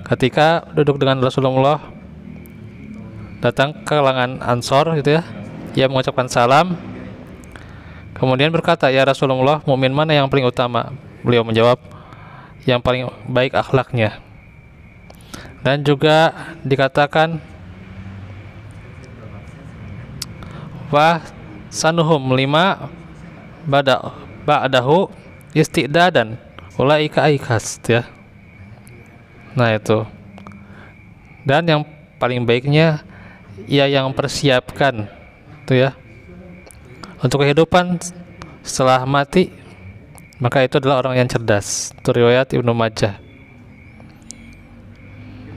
ketika duduk dengan Rasulullah, datang ke kalangan Ansor gitu ya, ia mengucapkan salam, kemudian berkata, ya Rasulullah, mukmin mana yang paling utama? Beliau menjawab, yang paling baik akhlaknya. Dan juga dikatakan wah sanuhum 5 bada ba'dahu istidadan ulaika aikas ya. Nah itu. Dan yang paling baiknya ia yang mempersiapkan tuh ya untuk kehidupan setelah mati, maka itu adalah orang yang cerdas. Itu riwayat Ibnu Majah.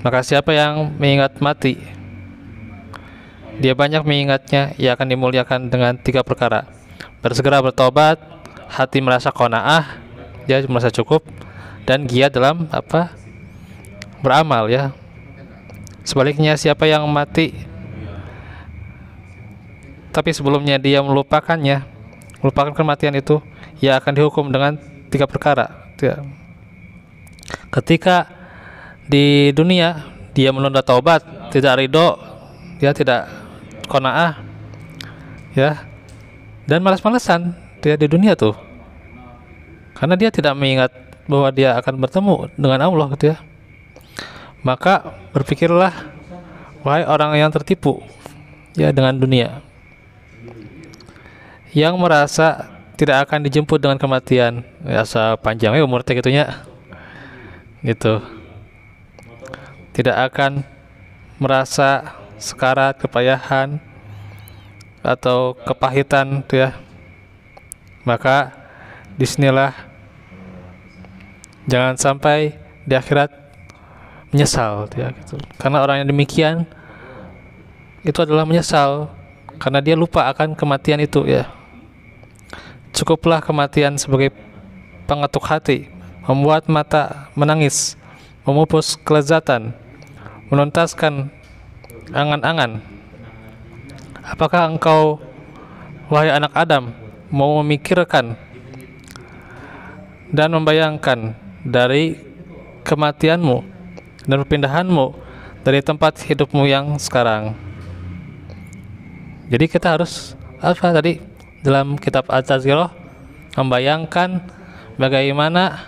Maka siapa yang mengingat mati, dia banyak mengingatnya, ia akan dimuliakan dengan 3 perkara. Bersegera bertobat, hati merasa qanaah, dia merasa cukup, dan giat dalam beramal ya. Sebaliknya siapa yang mati tapi sebelumnya dia melupakan kematian itu, ia akan dihukum dengan 3 perkara ya. Ketika di dunia dia menunda taubat, tidak ridho, dia tidak qanaah ya, dan malas-malasan dia di dunia tuh, karena dia tidak mengingat bahwa dia akan bertemu dengan Allah gitu ya. Maka berpikirlah, wahai orang yang tertipu ya dengan dunia, yang merasa tidak akan dijemput dengan kematian, ya sepanjangnya umurnya gitunya gitu, tidak akan merasa sekarat, kepayahan atau kepahitan tuh ya. Maka disinilah jangan sampai di akhirat menyesal ya gitu. Karena orang yang demikian itu adalah menyesal karena dia lupa akan kematian itu ya. Cukuplah kematian sebagai pengetuk hati, membuat mata menangis, memupus kelezatan, menuntaskan angan-angan. Apakah engkau, wahai anak Adam, mau memikirkan dan membayangkan dari kematianmu dan perpindahanmu dari tempat hidupmu yang sekarang? Jadi kita harus tadi dalam kitab At-Tazkirah membayangkan bagaimana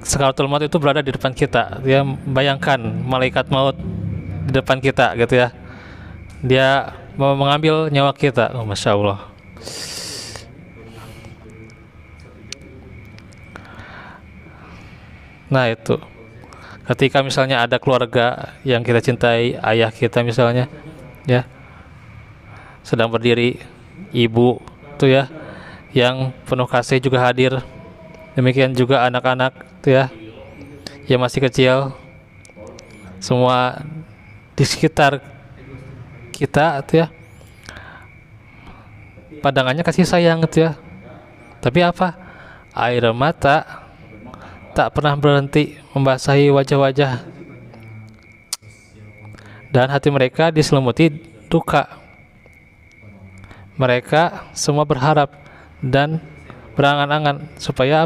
sakaratul maut itu berada di depan kita. Dia membayangkan malaikat maut di depan kita gitu ya. Dia mau mengambil nyawa kita. Oh, Masya Allah. Nah itu, ketika misalnya ada keluarga yang kita cintai, ayah kita misalnya ya sedang berdiri, ibu tuh ya yang penuh kasih juga hadir, demikian juga anak-anak tuh ya yang masih kecil, semua di sekitar kita tuh ya pandangannya kasih sayang gitu ya. Tapi air mata tak pernah berhenti membasahi wajah-wajah, dan hati mereka diselimuti duka. Mereka semua berharap dan berangan-angan supaya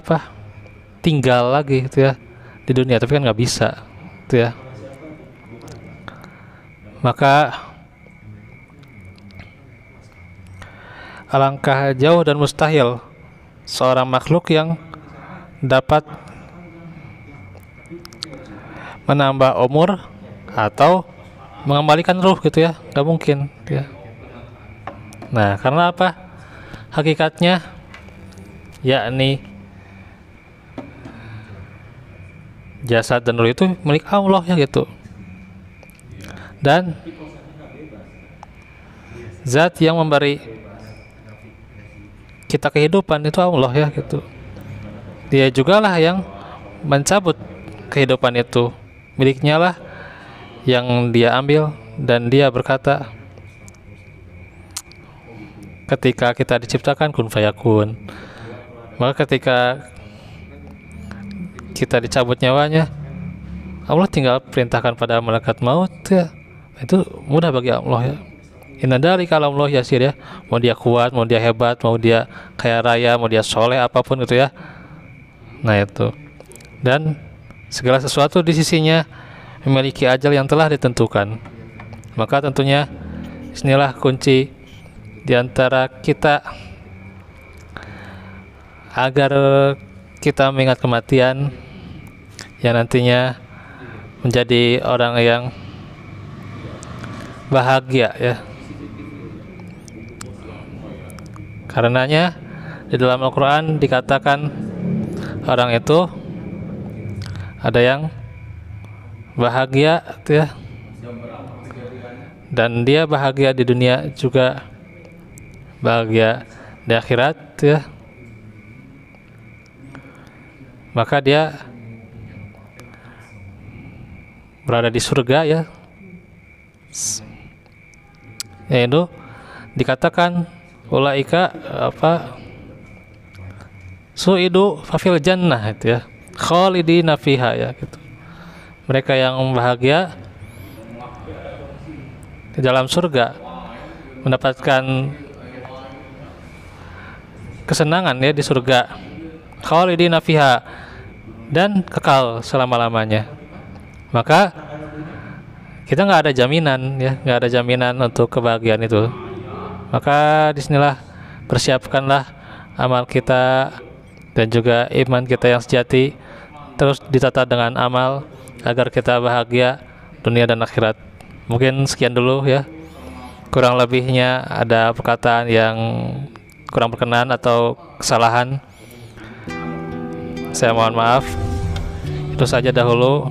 tinggal lagi gitu ya di dunia, tapi kan nggak bisa gitu ya. Maka alangkah jauh dan mustahil seorang makhluk yang dapat menambah umur atau mengembalikan ruh gitu ya, nggak mungkin ya. Nah, karena hakikatnya yakni jasad dan ruh itu milik Allah ya gitu. Dan zat yang memberi kita kehidupan itu Allah ya gitu. Dia jugalah yang mencabut kehidupan itu, miliknya lah yang dia ambil. Dan dia berkata, ketika kita diciptakan kun fayakun, maka ketika kita dicabut nyawanya, Allah tinggal perintahkan pada malaikat maut ya. Itu mudah bagi Allah ya. Inna dzalika 'ala Allah yasir ya. Mau dia kuat, mau dia hebat, mau dia kaya raya, mau dia soleh, apapun gitu ya. Nah itu. Dan segala sesuatu di sisinya memiliki ajal yang telah ditentukan. Maka tentunya inilah kunci di antara kita agar kita mengingat kematian yang nantinya menjadi orang yang bahagia ya. Karenanya di dalam Al-Quran dikatakan orang itu ada yang bahagia ya, dan dia bahagia di dunia juga bahagia di akhirat ya, maka dia berada di surga ya. Yaitu dikatakan ulaika su'idu fafil jannah itu ya, khalidina fiha ya gitu. Mereka yang bahagia di dalam surga mendapatkan kesenangan ya di surga, khalidina fiha, dan kekal selama-lamanya. Maka kita nggak ada jaminan ya, nggak ada jaminan untuk kebahagiaan itu. Maka disinilah persiapkanlah amal kita dan juga iman kita yang sejati terus ditata dengan amal agar kita bahagia dunia dan akhirat. Mungkin sekian dulu ya, kurang lebihnya ada perkataan yang kurang berkenan atau kesalahan, saya mohon maaf. Itu saja dahulu.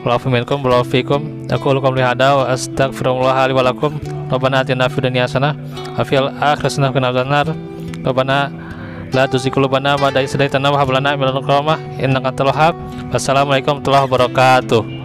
Wa'afu minkum wa fikum. Aku lakum lihada wa astaghfirullah li wa lakum. Rabbana atina fid dunya hasanah wa fil akhirati hasanah wa qina adzabannar. Rabbana la tuzigh qulubana ba'da idh hadaytana wa hab lana min ladunka rahmah innaka antal wahhab. Wassalamualaikum warahmatullahi wabarakatuh.